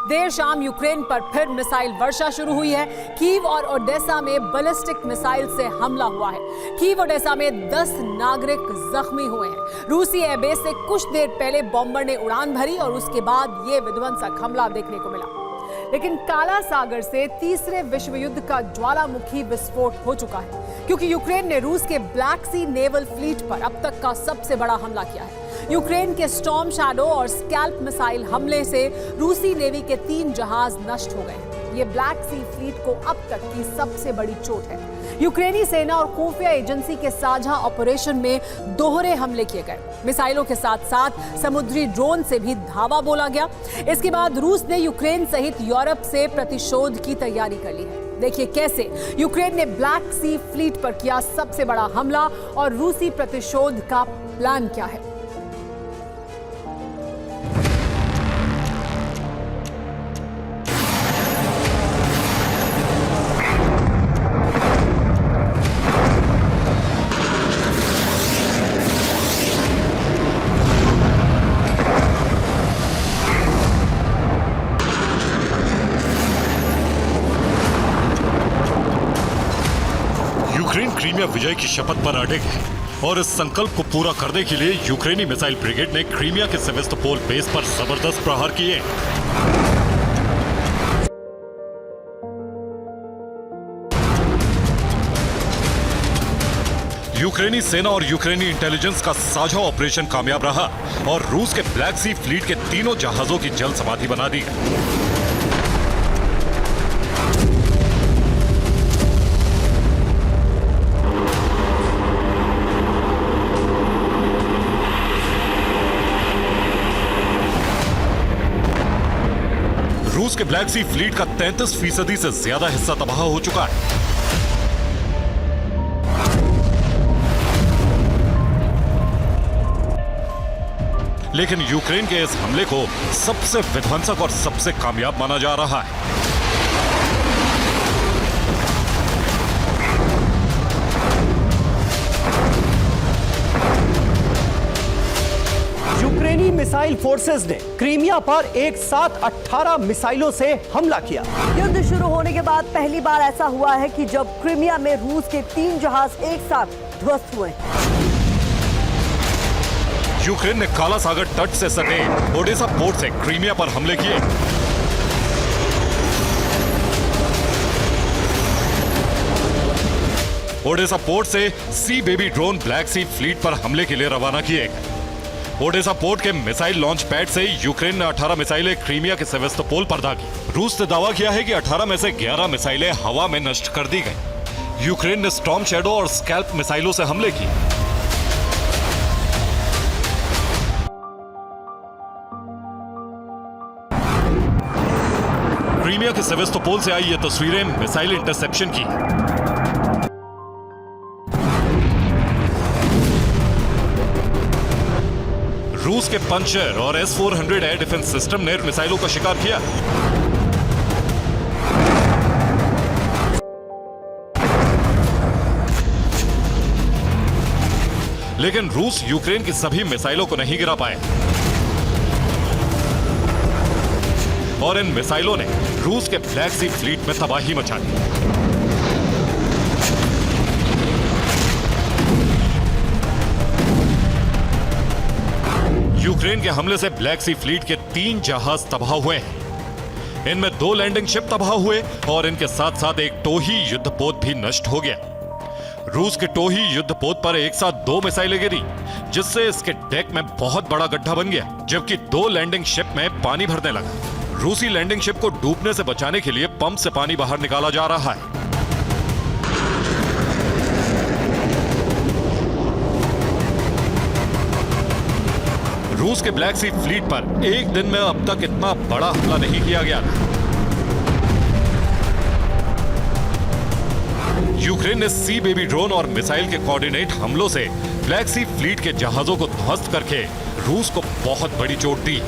देर शाम यूक्रेन पर फिर मिसाइल वर्षा शुरू हुई है। कीव और ओडेसा में बैलिस्टिक मिसाइल से हमला हुआ है। कीव ओडेसा में 10 नागरिक जख्मी हुए हैं। रूसी एयरबेस से कुछ देर पहले बॉम्बर ने उड़ान भरी और उसके बाद ये विध्वंसक हमला देखने को मिला। लेकिन काला सागर से तीसरे विश्व युद्ध का ज्वालामुखी विस्फोट हो चुका है, क्योंकि यूक्रेन ने रूस के ब्लैक सी नेवल फ्लीट पर अब तक का सबसे बड़ा हमला किया है। यूक्रेन के स्टॉर्म शैडो और स्कैल्प मिसाइल हमले से रूसी नेवी के 3 जहाज नष्ट हो गए। ये ब्लैक सी फ्लीट को अब तक की सबसे बड़ी चोट है। यूक्रेनी सेना और खुफिया एजेंसी के साझा ऑपरेशन में दोहरे हमले किए गए। मिसाइलों के साथ साथ समुद्री ड्रोन से भी धावा बोला गया। इसके बाद रूस ने यूक्रेन सहित यूरोप से प्रतिशोध की तैयारी कर ली है। देखिए कैसे यूक्रेन ने ब्लैक सी फ्लीट पर किया सबसे बड़ा हमला और रूसी प्रतिशोध का प्लान क्या है। क्रीमिया विजय की शपथ पर अड़े है और इस संकल्प को पूरा करने के लिए यूक्रेनी मिसाइल ब्रिगेड ने क्रीमिया के सेवेस्तोपोल बेस पर जबरदस्त प्रहार किए। यूक्रेनी सेना और यूक्रेनी इंटेलिजेंस का साझा ऑपरेशन कामयाब रहा और रूस के ब्लैक सी फ्लीट के तीनों जहाजों की जल समाधि बना दी। रूस के ब्लैक सी फ्लीट का 33% से ज्यादा हिस्सा तबाह हो चुका है। लेकिन यूक्रेन के इस हमले को सबसे विध्वंसक और सबसे कामयाब माना जा रहा है। यूक्रेनी मिसाइल फोर्सेस ने क्रीमिया पर एक साथ 18 मिसाइलों से हमला किया। युद्ध शुरू होने के बाद पहली बार ऐसा हुआ है कि जब क्रीमिया में रूस के 3 जहाज एक साथ ध्वस्त हुए। यूक्रेन ने काला सागर तट से सटे ओडेसा पोर्ट से क्रीमिया पर हमले किए। ओडेसा पोर्ट से सी baby drone black Sea fleet पर हमले के लिए रवाना किए गए। ओडेसा पोर्ट के मिसाइल लॉन्च पैड से यूक्रेन ने 18 मिसाइलें क्रीमिया के सेवेस्तोपोल पर दागी। रूस ने दावा किया है कि 18 में से 11 मिसाइलें हवा में नष्ट कर दी गई। यूक्रेन ने स्टॉर्म शैडो और स्कैल्प मिसाइलों से हमले किए। क्रीमिया के सेवेस्तोपोल से आई ये तस्वीरें मिसाइल इंटरसेप्शन की। रूस के पंचर और S-400 एयर डिफेंस सिस्टम ने मिसाइलों का शिकार किया। लेकिन रूस यूक्रेन की सभी मिसाइलों को नहीं गिरा पाए और इन मिसाइलों ने रूस के ब्लैक सी फ्लीट में तबाही मचा दी। यूक्रेन के हमले से ब्लैक सी फ्लीट के 3 जहाज तबाह हुए हैं। इनमें 2 लैंडिंग शिप तबाह हुए और इनके साथ साथ एक टोही युद्धपोत भी नष्ट हो गया। रूस के टोही युद्धपोत पर एक साथ 2 मिसाइलें गिरी, जिससे इसके डेक में बहुत बड़ा गड्ढा बन गया, जबकि 2 लैंडिंग शिप में पानी भरने लगा। रूसी लैंडिंग शिप को डूबने से बचाने के लिए पंप से पानी बाहर निकाला जा रहा है। रूस के ब्लैक सी फ्लीट पर एक दिन में अब तक इतना बड़ा हमला नहीं किया गया था। यूक्रेन ने सी बेबी ड्रोन और मिसाइल के कोऑर्डिनेट हमलों से ब्लैक सी फ्लीट के जहाजों को ध्वस्त करके रूस को बहुत बड़ी चोट दी।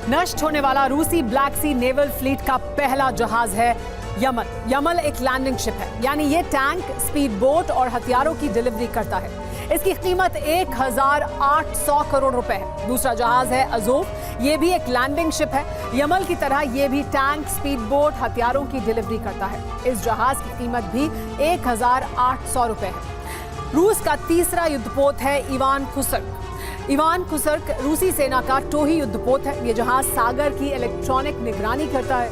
नष्ट होने वाला रूसी ब्लैक सी नेवल फ्लीट का पहला जहाज है यमल एक लैंडिंग शिप है, यानी ये टैंक, स्पीड बोट और हथियारों की डिलीवरी करता है। इसकी कीमत 1800 करोड़ रुपए है। दूसरा जहाज है अजोव, ये भी एक लैंडिंग शिप है। यमल की तरह ये भी टैंक, स्पीड बोट, हथियारों की डिलीवरी करता है। इस जहाज की कीमत भी 1800 रुपए है। रूस का तीसरा युद्धपोत है इवान कुसर्क। इवान कुसर्क रूसी सेना का टोही युद्धपोत है। ये जहाज सागर की इलेक्ट्रॉनिक निगरानी करता है,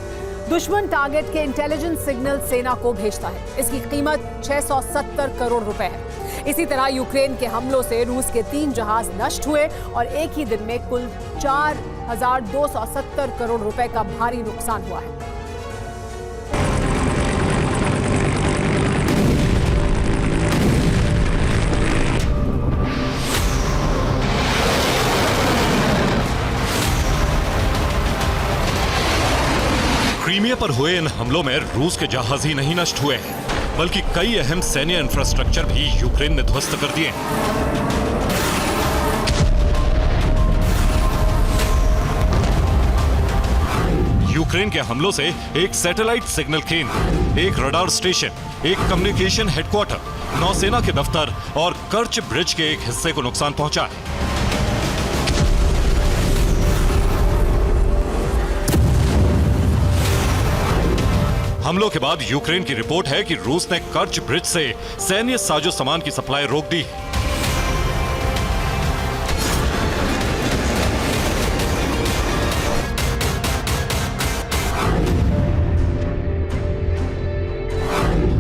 दुश्मन टारगेट के इंटेलिजेंस सिग्नल सेना को भेजता है। इसकी कीमत 670 करोड़ रुपए है। इसी तरह यूक्रेन के हमलों से रूस के 3 जहाज नष्ट हुए और एक ही दिन में कुल 4270 करोड़ रुपए का भारी नुकसान हुआ है। क्रीमिया पर हुए इन हमलों में रूस के जहाज ही नहीं नष्ट हुए हैं, बल्कि कई अहम सैन्य इंफ्रास्ट्रक्चर भी यूक्रेन ने ध्वस्त कर दिए। यूक्रेन के हमलों से एक सैटेलाइट सिग्नल केंद्र, एक रडार स्टेशन, एक कम्युनिकेशन हेडक्वार्टर, नौसेना के दफ्तर और कर्च ब्रिज के एक हिस्से को नुकसान पहुंचा है। हमलों के बाद यूक्रेन की रिपोर्ट है कि रूस ने कर्च ब्रिज से सैन्य साजो सामान की सप्लाई रोक दी।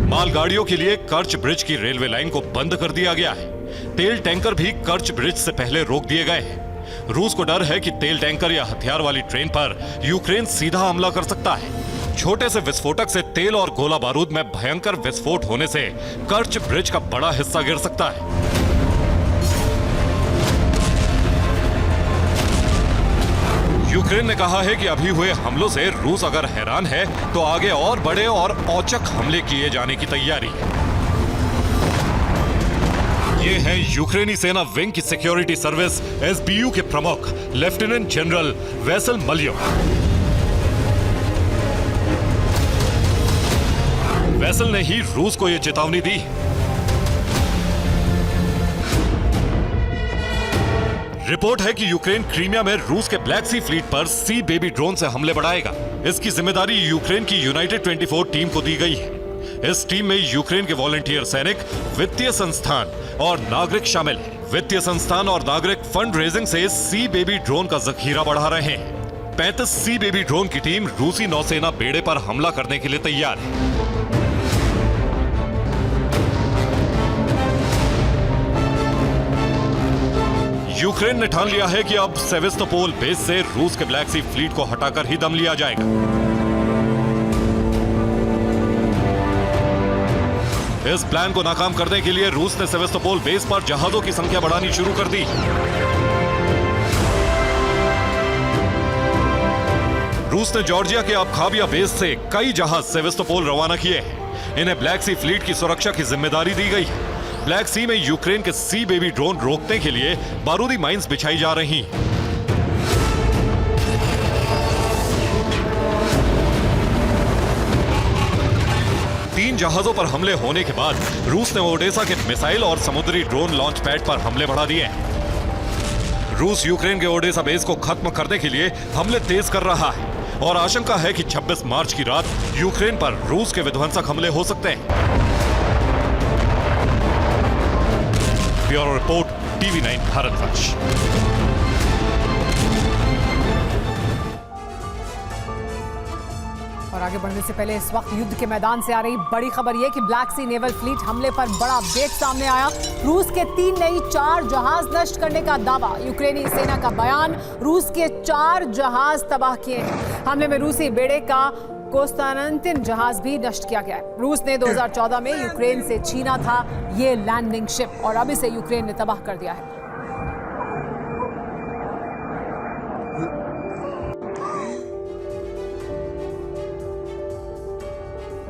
मालगाड़ियों के लिए कर्च ब्रिज की रेलवे लाइन को बंद कर दिया गया है। तेल टैंकर भी कर्च ब्रिज से पहले रोक दिए गए हैं। रूस को डर है कि तेल टैंकर या हथियार वाली ट्रेन पर यूक्रेन सीधा हमला कर सकता है। छोटे से विस्फोटक से तेल और गोला बारूद में भयंकर विस्फोट होने से कर्च ब्रिज का बड़ा हिस्सा गिर सकता है। यूक्रेन ने कहा है कि अभी हुए हमलों से रूस अगर हैरान है तो आगे और बड़े और औचक हमले किए जाने की तैयारी है। ये है यूक्रेनी सेना विंग की सिक्योरिटी सर्विस SBU के प्रमुख लेफ्टिनेंट जनरल वेसल मलियो। वेसल ने ही रूस को यह चेतावनी दी। रिपोर्ट है कि यूक्रेन क्रीमिया में रूस के ब्लैक सी फ्लीट पर सी बेबी ड्रोन से हमले बढ़ाएगा। इसकी जिम्मेदारी यूक्रेन की यूनाइटेड 24 टीम को दी गई है। इस टीम में यूक्रेन के वॉलंटियर सैनिक, वित्तीय संस्थान और नागरिक शामिल हैं। वित्तीय संस्थान और नागरिक फंड रेजिंग से सी बेबी ड्रोन का जखीरा बढ़ा रहे हैं। 35 सी बेबी ड्रोन की टीम रूसी नौसेना बेड़े पर हमला करने के लिए तैयार है। यूक्रेन ने ठान लिया है कि अब सेवेस्तोपोल बेस से रूस के ब्लैक सी फ्लीट को हटाकर ही दम लिया जाएगा। इस प्लान को नाकाम करने के लिए रूस ने सेवेस्तोपोल बेस पर जहाजों की संख्या बढ़ानी शुरू कर दी। रूस ने जॉर्जिया के अबखाजिया बेस से कई जहाज सेवेस्तोपोल रवाना किए हैं। इन्हें ब्लैक सी फ्लीट की सुरक्षा की जिम्मेदारी दी गई है। ब्लैक सी में यूक्रेन के सी बेबी ड्रोन रोकने के लिए बारूदी माइंस बिछाई जा रही हैं। तीन जहाजों पर हमले होने के बाद रूस ने ओडेसा के मिसाइल और समुद्री ड्रोन लॉन्च पैड पर हमले बढ़ा दिए हैं। रूस यूक्रेन के ओडेसा बेस को खत्म करने के लिए हमले तेज कर रहा है और आशंका है कि 26 मार्च की रात यूक्रेन पर रूस के विध्वंसक हमले हो सकते हैं। Bureau report, TV9 Bharatvarsh. और आगे बढ़ने से पहले इस वक्त युद्ध के मैदान से आ रही बड़ी खबर यह कि ब्लैक सी नेवल फ्लीट हमले पर बड़ा अपडेट सामने आया। रूस के 3 नहीं 4 जहाज नष्ट करने का दावा। यूक्रेनी सेना का बयान, रूस के 4 जहाज तबाह किए हैं। हमले में रूसी बेड़े का कोस्तानंतिन जहाज भी नष्ट किया गया है। रूस ने 2014 में यूक्रेन से छीना था ये लैंडिंग शिप और अब इसे यूक्रेन ने तबाह कर दिया है।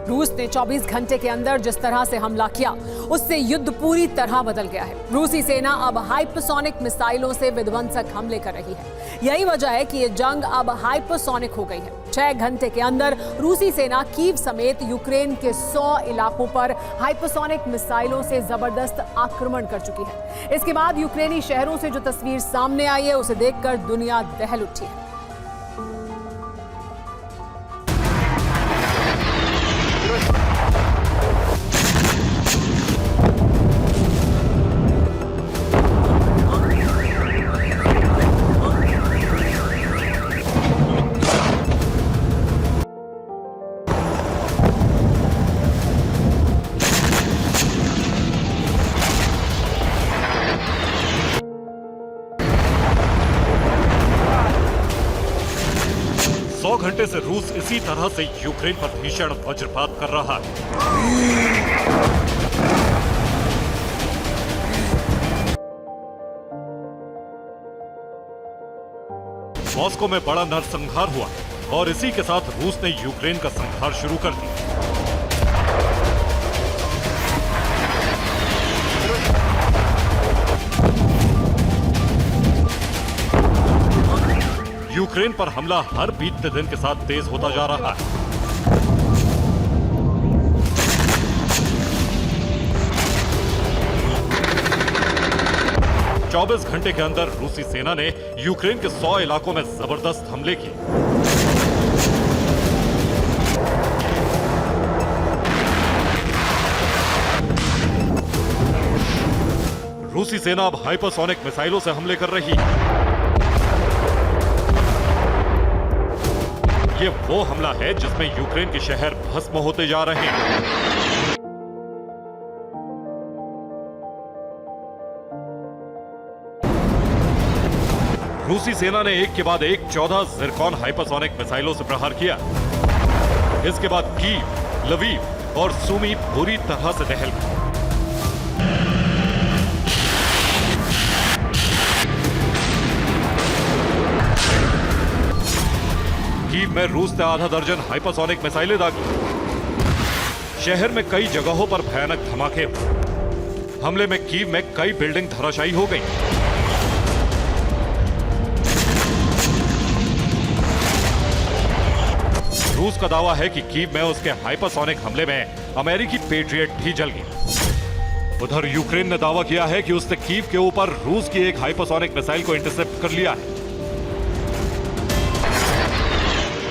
रूस ने 24 घंटे के अंदर जिस तरह से हमला किया उससे युद्ध पूरी तरह बदल गया है। रूसी सेना अब हाइपरसोनिक मिसाइलों से विध्वंसक हमले कर रही है। यही वजह है कि ये जंग अब हाइपरसोनिक हो गई है। 6 घंटे के अंदर रूसी सेना कीव समेत यूक्रेन के 100 इलाकों पर हाइपरसोनिक मिसाइलों से जबरदस्त आक्रमण कर चुकी है। इसके बाद यूक्रेनी शहरों से जो तस्वीर सामने आई है उसे देखकर दुनिया दहल उठी है। घंटे से रूस इसी तरह से यूक्रेन पर भीषण वज्रपात कर रहा है। मॉस्को में बड़ा नरसंहार हुआ और इसी के साथ रूस ने यूक्रेन का संहार शुरू कर दिया। यूक्रेन पर हमला हर बीतते दिन के साथ तेज होता जा रहा है। चौबीस घंटे के अंदर रूसी सेना ने यूक्रेन के 100 इलाकों में जबरदस्त हमले किए। रूसी सेना अब हाइपरसोनिक मिसाइलों से हमले कर रही है। ये वो हमला है जिसमें यूक्रेन के शहर भस्म होते जा रहे हैं। रूसी सेना ने एक के बाद एक 14 जिरकॉन हाइपरसोनिक मिसाइलों से प्रहार किया। इसके बाद कीव, लवीव और सुमी बुरी तरह से दहल गए। कीव में रूस ने आधा दर्जन हाइपरसोनिक मिसाइलें दागी। शहर में कई जगहों पर भयानक धमाके हुए। हमले में कीव में कई बिल्डिंग धराशायी हो गई। रूस का दावा है कि कीव में उसके हाइपरसोनिक हमले में अमेरिकी पेट्रियट भी जल गई। उधर यूक्रेन ने दावा किया है कि उसने कीव के ऊपर रूस की एक हाइपरसोनिक मिसाइल को इंटरसेप्ट कर लिया है।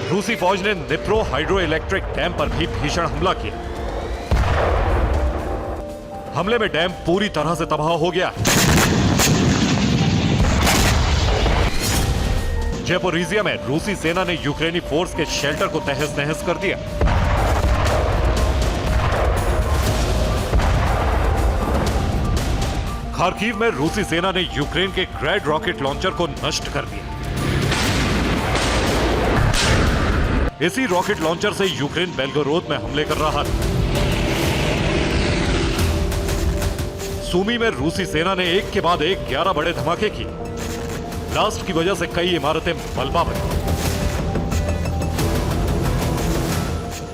रूसी फौज ने निप्रो हाइड्रो इलेक्ट्रिक डैम पर भी भीषण हमला किया। हमले में डैम पूरी तरह से तबाह हो गया। ज़ैपोरिज़िया में रूसी सेना ने यूक्रेनी फोर्स के शेल्टर को तहस नहस कर दिया। खार्किव में रूसी सेना ने यूक्रेन के ग्रैड रॉकेट लॉन्चर को नष्ट कर दिया। इसी रॉकेट लॉन्चर से यूक्रेन बेल्गोरोद में हमले कर रहा था। सुमी में रूसी सेना ने एक के बाद एक 11 बड़े धमाके किए। ब्लास्ट की वजह से कई इमारतें मलबा बनी।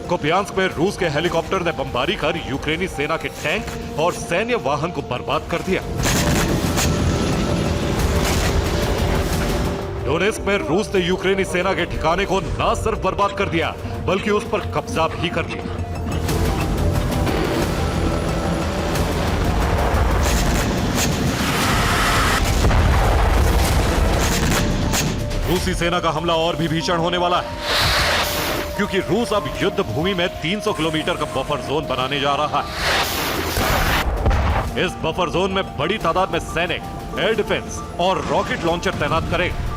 कुपियांस्क में रूस के हेलीकॉप्टर ने बमबारी कर यूक्रेनी सेना के टैंक और सैन्य वाहन को बर्बाद कर दिया। डोनेस्क में रूस ने यूक्रेनी सेना के ठिकाने को न सिर्फ बर्बाद कर दिया बल्कि उस पर कब्जा भी कर लिया। रूसी सेना का हमला और भी भीषण होने वाला है, क्योंकि रूस अब युद्ध भूमि में 300 किलोमीटर का बफर जोन बनाने जा रहा है। इस बफर जोन में बड़ी तादाद में सैनिक, एयर डिफेंस और रॉकेट लॉन्चर तैनात करेगा।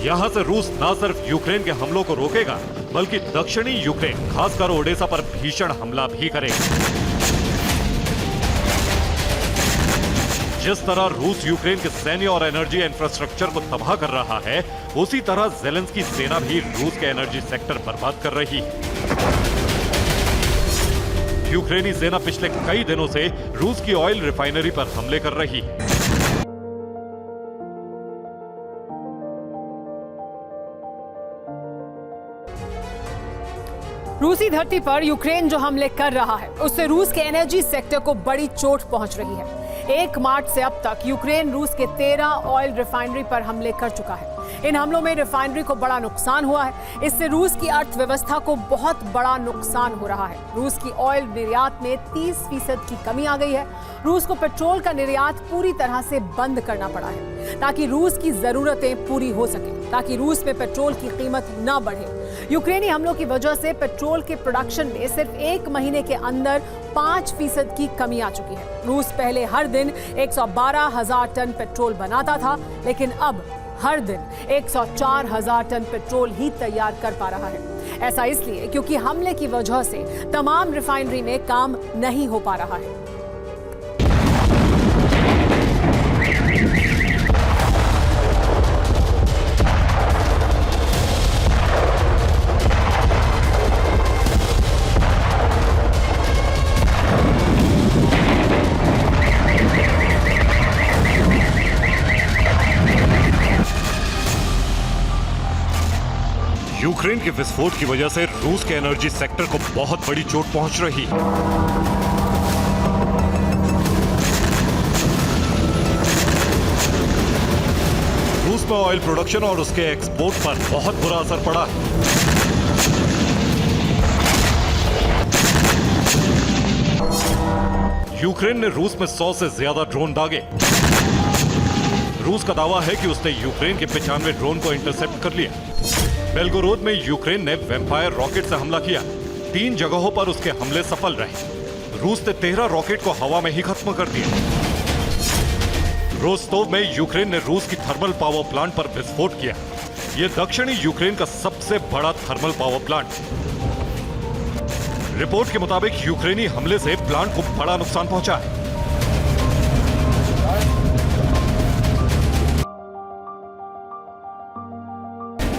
यहां से रूस न सिर्फ यूक्रेन के हमलों को रोकेगा बल्कि दक्षिणी यूक्रेन खासकर ओडेसा पर भीषण हमला भी करेगा। जिस तरह रूस यूक्रेन के सैन्य और एनर्जी इंफ्रास्ट्रक्चर को तबाह कर रहा है, उसी तरह ज़ेलेंस्की सेना भी रूस के एनर्जी सेक्टर बर्बाद कर रही है। यूक्रेनी सेना पिछले कई दिनों से रूस की ऑयल रिफाइनरी पर हमले कर रही है। रूसी धरती पर यूक्रेन जो हमले कर रहा है उससे रूस के एनर्जी सेक्टर को बड़ी चोट पहुंच रही है। 1 मार्च से अब तक यूक्रेन रूस के 13 ऑयल रिफाइनरी पर हमले कर चुका है। इन हमलों में रिफाइनरी को बड़ा नुकसान हुआ है। इससे रूस की अर्थव्यवस्था को बहुत बड़ा नुकसान हो रहा है। रूस की ऑयल निर्यात में 30% की कमी आ गई है। रूस को पेट्रोल का निर्यात पूरी तरह से बंद करना पड़ा है ताकि रूस की जरूरतें पूरी हो सके, ताकि रूस में पेट्रोल की कीमत न बढ़े। यूक्रेनी हमलों की वजह से पेट्रोल के प्रोडक्शन में सिर्फ 1 महीने के अंदर 5% की कमी आ चुकी है। रूस पहले हर दिन 112,000 टन पेट्रोल बनाता था, लेकिन अब हर दिन 104,000 टन पेट्रोल ही तैयार कर पा रहा है। ऐसा इसलिए क्योंकि हमले की वजह से तमाम रिफाइनरी में काम नहीं हो पा रहा है। यूक्रेन के विस्फोट की वजह से रूस के एनर्जी सेक्टर को बहुत बड़ी चोट पहुंच रही है। रूस में ऑयल प्रोडक्शन और उसके एक्सपोर्ट पर बहुत बुरा असर पड़ा। यूक्रेन ने रूस में 100 से ज्यादा ड्रोन दागे। रूस का दावा है कि उसने यूक्रेन के 95 ड्रोन को इंटरसेप्ट कर लिया। बेलगोरोद में यूक्रेन ने वेम्पायर रॉकेट से हमला किया। 3 जगहों पर उसके हमले सफल रहे। रूस ने 13 रॉकेट को हवा में ही खत्म कर दिया। रोस्तोव में यूक्रेन ने रूस की थर्मल पावर प्लांट पर विस्फोट किया। यह दक्षिणी यूक्रेन का सबसे बड़ा थर्मल पावर प्लांट। रिपोर्ट के मुताबिक यूक्रेनी हमले से प्लांट को बड़ा नुकसान पहुंचा है।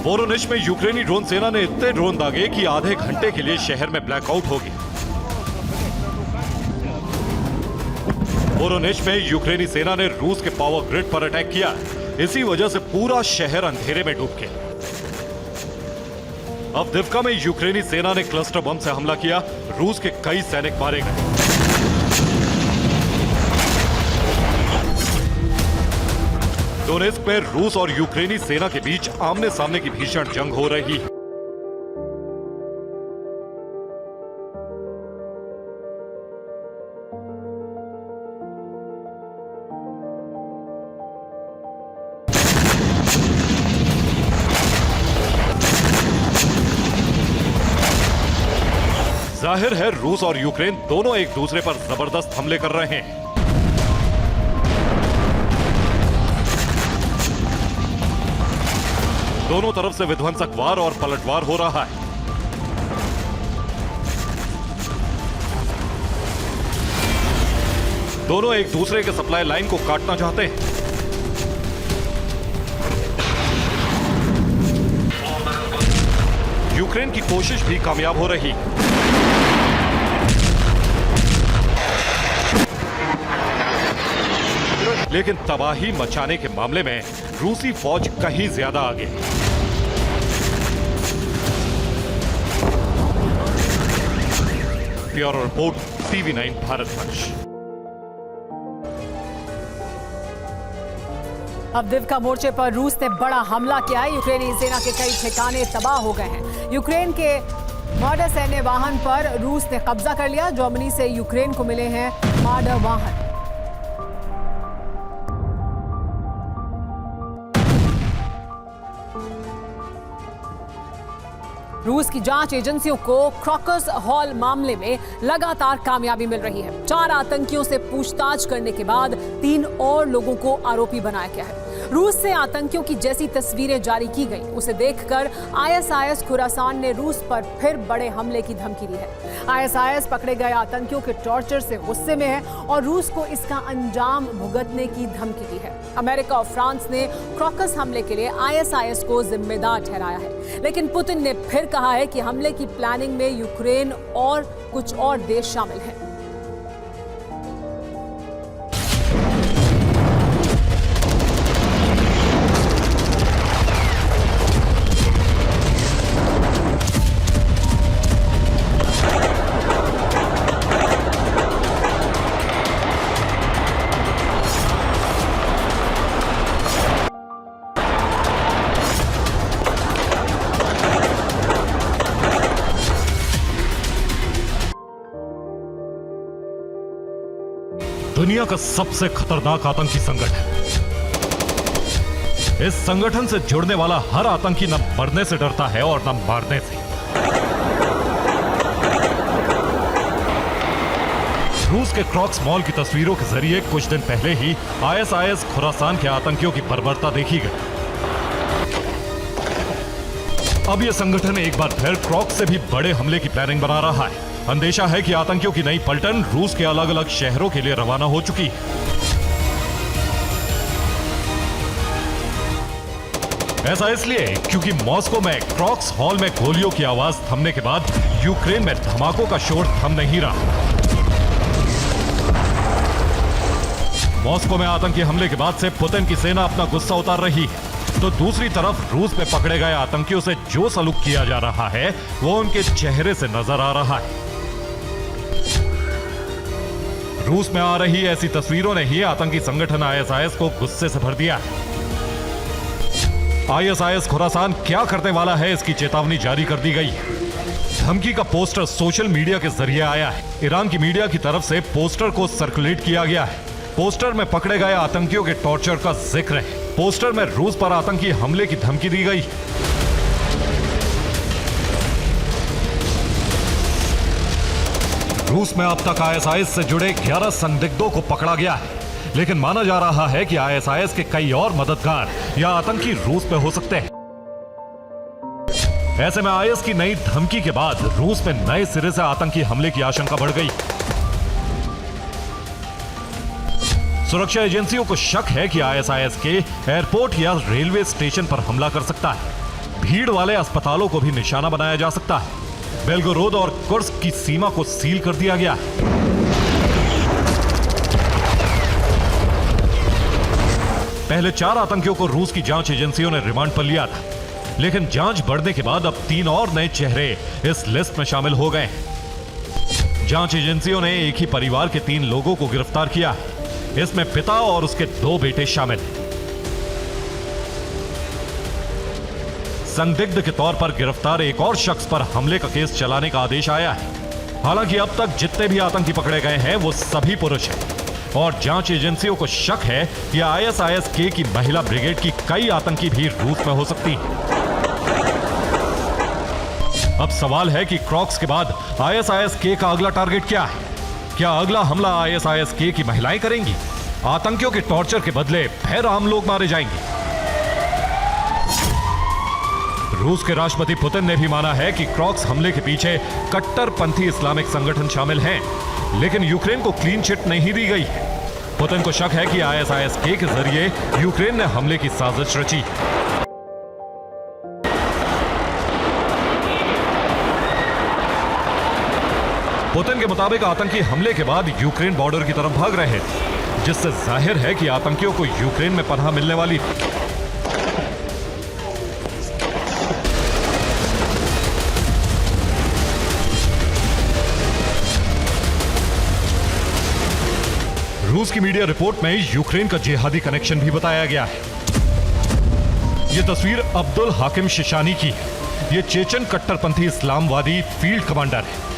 वोरोनिच में यूक्रेनी ड्रोन सेना ने इतने ड्रोन दागे कि आधे घंटे के लिए शहर में ब्लैकआउट हो गया। वोरोनिच में यूक्रेनी सेना ने रूस के पावर ग्रिड पर अटैक किया। इसी वजह से पूरा शहर अंधेरे में डूब गया। अवदिव्का में यूक्रेनी सेना ने क्लस्टर बम से हमला किया। रूस के कई सैनिक मारे गए। डोनेस्क में रूस और यूक्रेनी सेना के बीच आमने सामने की भीषण जंग हो रही है। जाहिर है रूस और यूक्रेन दोनों एक दूसरे पर जबरदस्त हमले कर रहे हैं। दोनों तरफ से विध्वंसक वार और पलटवार हो रहा है। दोनों एक दूसरे के सप्लाई लाइन को काटना चाहते हैं। यूक्रेन की कोशिश भी कामयाब हो रही। लेकिन तबाही मचाने के मामले में रूसी फौज कहीं ज्यादा आगे। ब्यूरो रिपोर्ट, TV9 भारत मंच। अवदिव्का मोर्चे पर रूस ने बड़ा हमला किया है। यूक्रेनी सेना के कई ठिकाने तबाह हो गए हैं। यूक्रेन के मॉडर सैन्य वाहन पर रूस ने कब्जा कर लिया। जर्मनी से यूक्रेन को मिले हैं मॉडर वाहन। रूस की जांच एजेंसियों को क्रॉकस हॉल मामले में लगातार कामयाबी मिल रही है। 4 आतंकियों से पूछताछ करने के बाद 3 और लोगों को आरोपी बनाया गया है। रूस से आतंकियों की जैसी तस्वीरें जारी की गई, उसे देखकर ISIS खुरासान ने रूस पर फिर बड़े हमले की धमकी दी है। ISIS पकड़े गए आतंकियों के टॉर्चर से गुस्से में है और रूस को इसका अंजाम भुगतने की धमकी दी है। अमेरिका और फ्रांस ने क्रॉकस हमले के लिए ISIS को जिम्मेदार ठहराया है, लेकिन पुतिन ने फिर कहा है कि हमले की प्लानिंग में यूक्रेन और कुछ और देश शामिल हैं। दुनिया का सबसे खतरनाक आतंकी संगठन। इस संगठन से जुड़ने वाला हर आतंकी न मरने से डरता है और न मारने से। रूस के क्रॉक्स मॉल की तस्वीरों के जरिए कुछ दिन पहले ही आईएसआईएस खुरासान के आतंकियों की बर्बरता देखी गई। अब यह संगठन एक बार फिर क्रॉक्स से भी बड़े हमले की प्लानिंग बना रहा है। अंदेशा है कि आतंकियों की नई पलटन रूस के अलग अलग शहरों के लिए रवाना हो चुकी है। ऐसा इसलिए क्योंकि मॉस्को में क्रॉक्स हॉल में गोलियों की आवाज थमने के बाद यूक्रेन में धमाकों का शोर थम नहीं रहा। मॉस्को में आतंकी हमले के बाद से पुतिन की सेना अपना गुस्सा उतार रही है, तो दूसरी तरफ रूस में पकड़े गए आतंकियों से जो सलूक किया जा रहा है वो उनके चेहरे से नजर आ रहा है। रूस में आ रही ऐसी तस्वीरों ने ही आतंकी संगठन आईएसआईएस को गुस्से से भर दिया है। आईएसआईएस खुरासान क्या करने वाला है, इसकी चेतावनी जारी कर दी गई है। धमकी का पोस्टर सोशल मीडिया के जरिए आया है। ईरान की मीडिया की तरफ से पोस्टर को सर्कुलेट किया गया है। पोस्टर में पकड़े गए आतंकियों के टॉर्चर का जिक्र है। पोस्टर में रूस पर आतंकी हमले की धमकी दी गई। रूस में अब तक आईएसआईएस से जुड़े 11 संदिग्धों को पकड़ा गया है, लेकिन माना जा रहा है कि आईएसआईएस के कई और मददगार या आतंकी रूस में हो सकते हैं। ऐसे में आईएस की नई धमकी के बाद रूस में नए सिरे से आतंकी हमले की आशंका बढ़ गई। सुरक्षा एजेंसियों को शक है कि आईएसआईएस के एयरपोर्ट या रेलवे स्टेशन पर हमला कर सकता है। भीड़ वाले अस्पतालों को भी निशाना बनाया जा सकता है। बेलगोरोद और कुर्स्क की सीमा को सील कर दिया गया है। पहले 4 आतंकियों को रूस की जांच एजेंसियों ने रिमांड पर लिया था, लेकिन जांच बढ़ने के बाद अब 3 और नए चेहरे इस लिस्ट में शामिल हो गए हैं। जांच एजेंसियों ने एक ही परिवार के 3 लोगों को गिरफ्तार किया है। इसमें पिता और उसके 2 बेटे शामिल हैं। संदिग्ध के तौर पर गिरफ्तार एक और शख्स पर हमले का केस चलाने का आदेश आया है। हालांकि अब तक जितने भी आतंकी पकड़े गए हैं वो सभी पुरुष हैं और जांच एजेंसियों को शक है कि आईएसआईएस के की महिला ब्रिगेड की कई आतंकी भी रूस में हो सकती हैं। अब सवाल है कि क्रॉक्स के बाद आईएसआईएस के का अगला टारगेट क्या है? क्या अगला हमला आईएसआईएस के की महिलाएं करेंगी? आतंकियों के टॉर्चर के बदले फिर आम लोग मारे जाएंगे? रूस के राष्ट्रपति पुतिन ने भी माना है कि क्रॉक्स हमले के पीछे कट्टरपंथी इस्लामिक संगठन शामिल हैं, लेकिन यूक्रेन को क्लीन चिट नहीं दी गई है। पुतिन को शक है कि आईएसआईएस के जरिए यूक्रेन ने हमले की साजिश रची। पुतिन के मुताबिक आतंकी हमले के बाद यूक्रेन बॉर्डर की तरफ भाग रहे थे, जिससे जाहिर है कि आतंकियों को यूक्रेन में पनाह मिलने वाली थी। रूस की मीडिया रिपोर्ट में यूक्रेन का जिहादी कनेक्शन भी बताया गया है। यह तस्वीर अब्दुल हाकिम शिशानी की है। यह चेचन कट्टरपंथी इस्लामवादी फील्ड कमांडर है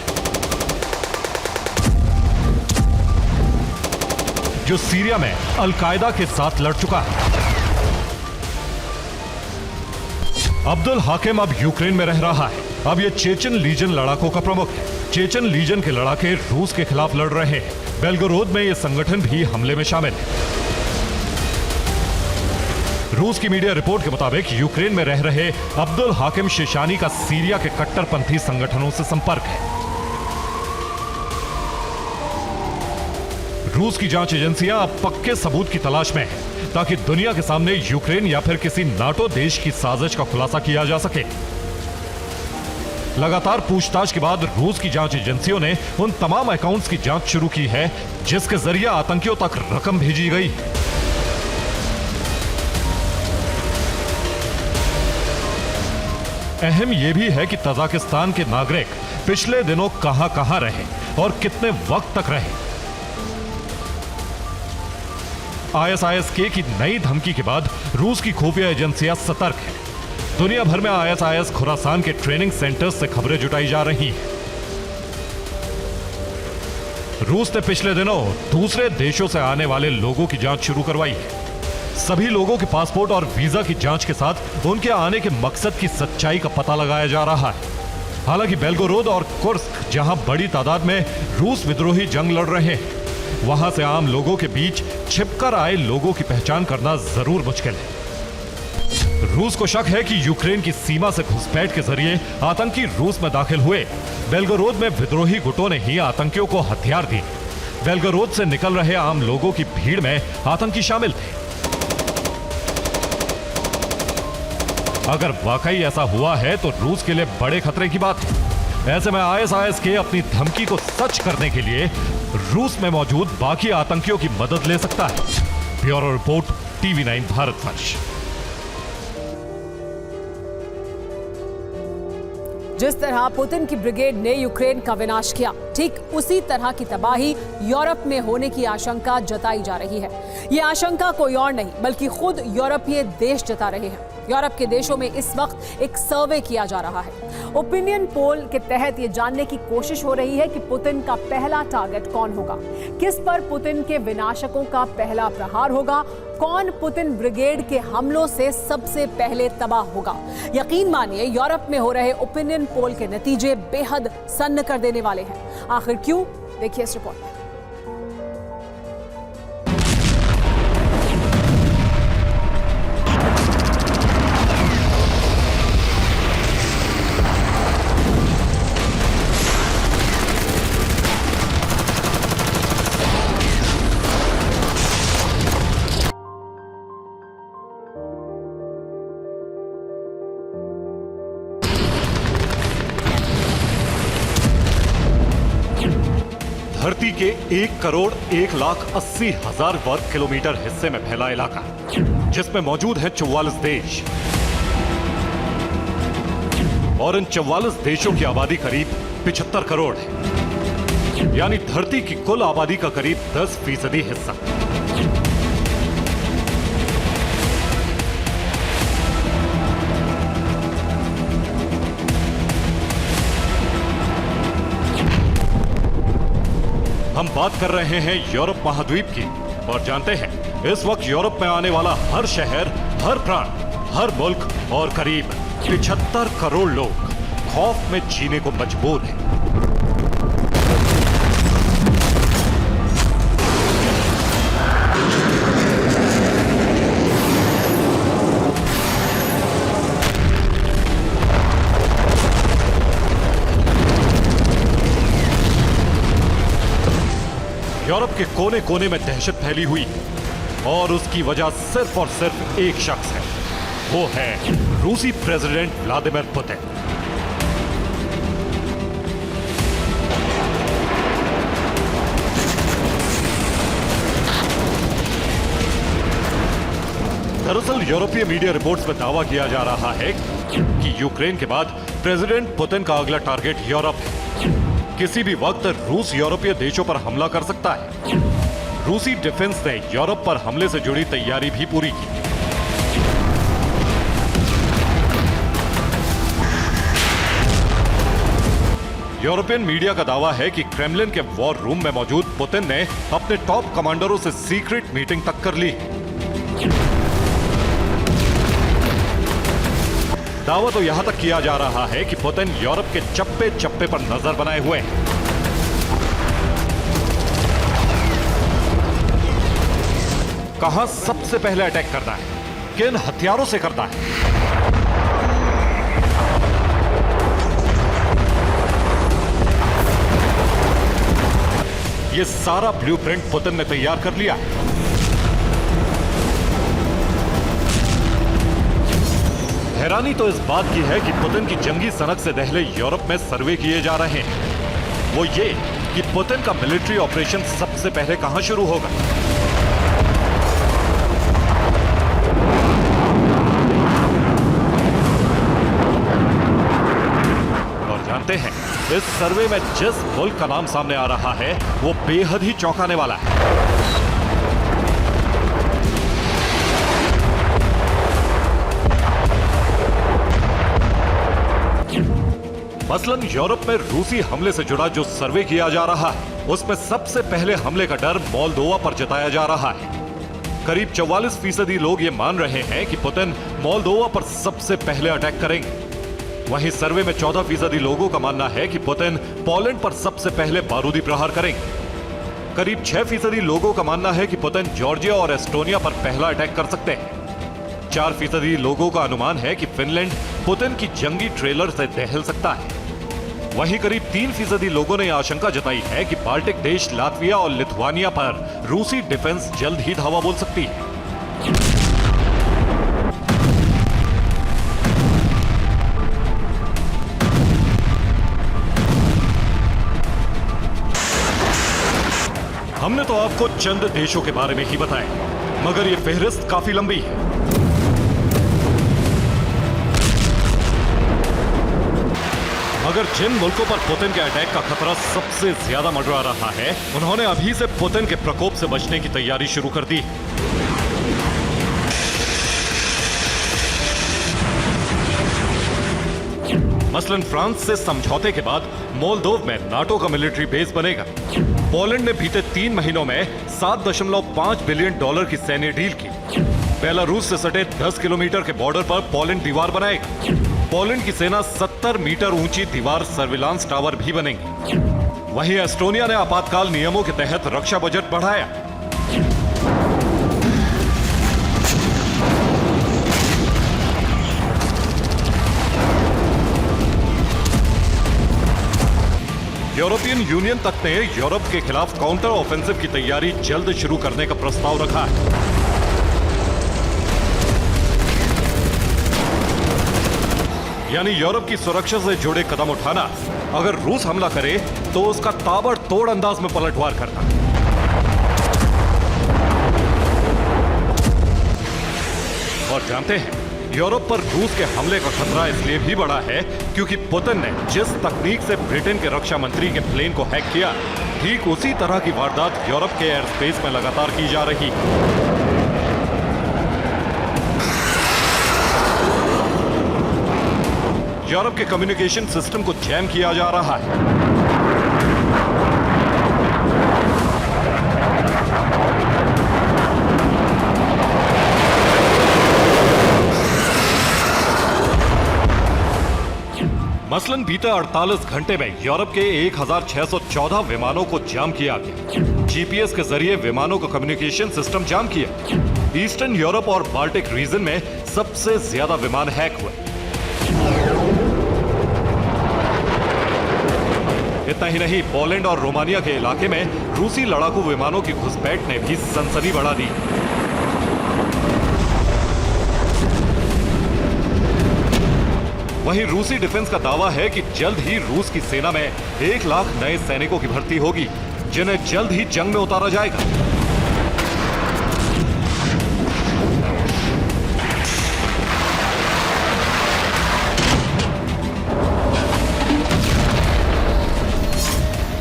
जो सीरिया में अल-कायदा के साथ लड़ चुका है। अब्दुल हाकिम अब यूक्रेन में रह रहा है। अब यह चेचन लीजन लड़ाकों का प्रमुख है। चेचन लीजन के लड़ाके रूस के खिलाफ लड़ रहे हैं। बेलगोरोद में यह संगठन भी हमले में शामिल है। रूस की मीडिया रिपोर्ट के मुताबिक यूक्रेन में रह रहे अब्दुल हाकिम शिशानी का सीरिया के कट्टरपंथी संगठनों से संपर्क है। रूस की जांच एजेंसियां अब पक्के सबूत की तलाश में हैं, ताकि दुनिया के सामने यूक्रेन या फिर किसी नाटो देश की साजिश का खुलासा किया जा सके। लगातार पूछताछ के बाद रूस की जांच एजेंसियों ने उन तमाम अकाउंट्स की जांच शुरू की है जिसके जरिए आतंकियों तक रकम भेजी गई। अहम यह भी है कि तजाकिस्तान के नागरिक पिछले दिनों कहां रहे और कितने वक्त तक रहे। आईएसआईएस के की नई धमकी के बाद रूस की खुफिया एजेंसियां सतर्क हैं। दुनिया भर में आईएसआईएस खुरासान के ट्रेनिंग सेंटर्स से खबरें जुटाई जा रही हैं। रूस ने पिछले दिनों दूसरे देशों से आने वाले लोगों की जांच शुरू करवाई है। सभी लोगों के पासपोर्ट और वीजा की जांच के साथ उनके आने के मकसद की सच्चाई का पता लगाया जा रहा है। हालांकि बेलगोरोद और कुर्स्क, जहां बड़ी तादाद में रूस विद्रोही जंग लड़ रहे हैं, वहां से आम लोगों के बीच छिपकर आए लोगों की पहचान करना जरूर मुश्किल है। रूस को शक है कि यूक्रेन की सीमा से घुसपैठ के जरिए आतंकी रूस में दाखिल हुए। बेलगोरोद में विद्रोही गुटों ने ही आतंकियों को हथियार दिए। बेलगोरोद से निकल रहे आम लोगों की भीड़ में आतंकी शामिल थे। अगर वाकई ऐसा हुआ है तो रूस के लिए बड़े खतरे की बात है। ऐसे में आईएसआईएस के अपनी धमकी को सच करने के लिए रूस में मौजूद बाकी आतंकियों की मदद ले सकता है। Bureau report, TV9 Bharatvarsh. जिस तरह पुतिन की ब्रिगेड ने यूक्रेन का विनाश किया, ठीक उसी तरह की तबाही यूरोप में होने की आशंका जताई जा रही है। ये आशंका कोई और नहीं बल्कि खुद यूरोपीय देश जता रहे हैं। यूरोप के देशों में इस वक्त एक सर्वे किया जा रहा है। ओपिनियन पोल के तहत ये जानने की कोशिश हो रही है कि पुतिन का पहला टारगेट कौन होगा, किस पर पुतिन के विनाशकों का पहला प्रहार होगा, कौन पुतिन ब्रिगेड के हमलों से सबसे पहले तबाह होगा। यकीन मानिए, यूरोप में हो रहे ओपिनियन पोल के नतीजे बेहद सन्न कर देने वाले हैं। आखिर क्यों, देखिए इस रिपोर्ट में। धरती के 1,01,80,000 वर्ग किलोमीटर हिस्से में फैला इलाका, जिसमें मौजूद है 44 देश, और इन 44 देशों की आबादी करीब 75 करोड़ है, यानी धरती की कुल आबादी का करीब 10% हिस्सा। हम बात कर रहे हैं यूरोप महाद्वीप की, और जानते हैं इस वक्त यूरोप में आने वाला हर शहर, हर प्रांत, हर मुल्क और करीब 75 करोड़ लोग खौफ में जीने को मजबूर हैं। यूरोप के कोने कोने में दहशत फैली हुई, और उसकी वजह सिर्फ और सिर्फ एक शख्स है, वो है रूसी प्रेसिडेंट व्लादिमीर पुतिन। दरअसल यूरोपीय मीडिया रिपोर्ट्स में दावा किया जा रहा है कि यूक्रेन के बाद प्रेसिडेंट पुतिन का अगला टारगेट यूरोप है। किसी भी वक्त रूस यूरोपीय देशों पर हमला कर सकता है। रूसी डिफेंस ने यूरोप पर हमले से जुड़ी तैयारी भी पूरी की। यूरोपियन मीडिया का दावा है कि क्रेमलिन के वॉर रूम में मौजूद पुतिन ने अपने टॉप कमांडरों से सीक्रेट मीटिंग तक कर ली। दावा तो यहां तक किया जा रहा है कि पुतिन यूरोप के चप्पे चप्पे पर नजर बनाए हुए हैं। कहां सबसे पहले अटैक करना है, किन हथियारों से करना है, यह सारा ब्लूप्रिंट पुतिन ने तैयार कर लिया है। हैरानी तो इस बात की है कि पुतिन की जंगी सनक से दहले यूरोप में सर्वे किए जा रहे हैं। वो ये कि पुतिन का मिलिट्री ऑपरेशन सबसे पहले कहां शुरू होगा। और जानते हैं, इस सर्वे में जिस मुल्क का नाम सामने आ रहा है वो बेहद ही चौंकाने वाला है। मसलन यूरोप में रूसी हमले से जुड़ा जो सर्वे किया जा रहा है उसमें सबसे पहले हमले का डर मोल्दोवा पर जताया जा रहा है। करीब 44% लोग ये मान रहे हैं कि पुतिन मोल्दोवा पर सबसे पहले अटैक करेंगे। वहीं सर्वे में 14% लोगों का मानना है कि पुतिन पोलैंड पर सबसे पहले बारूदी प्रहार करेंगे। करीब 6% लोगों का मानना है कि पुतिन जॉर्जिया और एस्टोनिया पर पहला अटैक कर सकते हैं। 4% लोगों का अनुमान है कि फिनलैंड पुतिन की जंगी ट्रेलर से दहल सकता है। वहीं करीब 3% लोगों ने आशंका जताई है कि बाल्टिक देश लातविया और लिथुआनिया पर रूसी डिफेंस जल्द ही धावा बोल सकती है। हमने तो आपको चंद देशों के बारे में ही बताया, मगर यह फेहरिस्त काफी लंबी है। मगर जिन मुल्कों पर पुतिन के अटैक का खतरा सबसे ज्यादा मंडरा रहा है, उन्होंने अभी से पुतिन के प्रकोप से बचने की तैयारी शुरू कर दी है। मसलन फ्रांस से समझौते के बाद मोल्दोव में नाटो का मिलिट्री बेस बनेगा। पोलैंड ने बीते 3 महीनों में $7.5 बिलियन की सैन्य डील की। बेलारूस से सटे 10 किलोमीटर के बॉर्डर पर पोलैंड दीवार बनाएगा। पोलैंड की सेना 70 मीटर ऊंची दीवार सर्विलांस टावर भी बनेंगे। वहीं एस्टोनिया ने आपातकाल नियमों के तहत रक्षा बजट बढ़ाया। यूरोपियन यूनियन तक ने यूरोप के खिलाफ काउंटर ऑफेंसिव की तैयारी जल्द शुरू करने का प्रस्ताव रखा है। यानी यूरोप की सुरक्षा से जुड़े कदम उठाना, अगर रूस हमला करे तो उसका ताबड़तोड़ अंदाज में पलटवार करना। और जानते हैं, यूरोप पर रूस के हमले का खतरा इसलिए भी बढ़ा है क्योंकि पुतिन ने जिस तकनीक से ब्रिटेन के रक्षा मंत्री के प्लेन को हैक किया, ठीक उसी तरह की वारदात यूरोप के एयर स्पेस में लगातार की जा रही। यूरोप के कम्युनिकेशन सिस्टम को जैम किया जा रहा है। मसलन बीते 48 घंटे में यूरोप के 1614 विमानों को जाम किया गया। जीपीएस के जरिए विमानों का कम्युनिकेशन सिस्टम जाम किया। ईस्टर्न यूरोप और बाल्टिक रीजन में सबसे ज्यादा विमान हैक हुए। इतना ही नहीं, पोलैंड और रोमानिया के इलाके में रूसी लड़ाकू विमानों की घुसपैठ ने भी सनसनी बढ़ा दी। वहीं रूसी डिफेंस का दावा है कि जल्द ही रूस की सेना में 1 लाख नए सैनिकों की भर्ती होगी, जिन्हें जल्द ही जंग में उतारा जाएगा।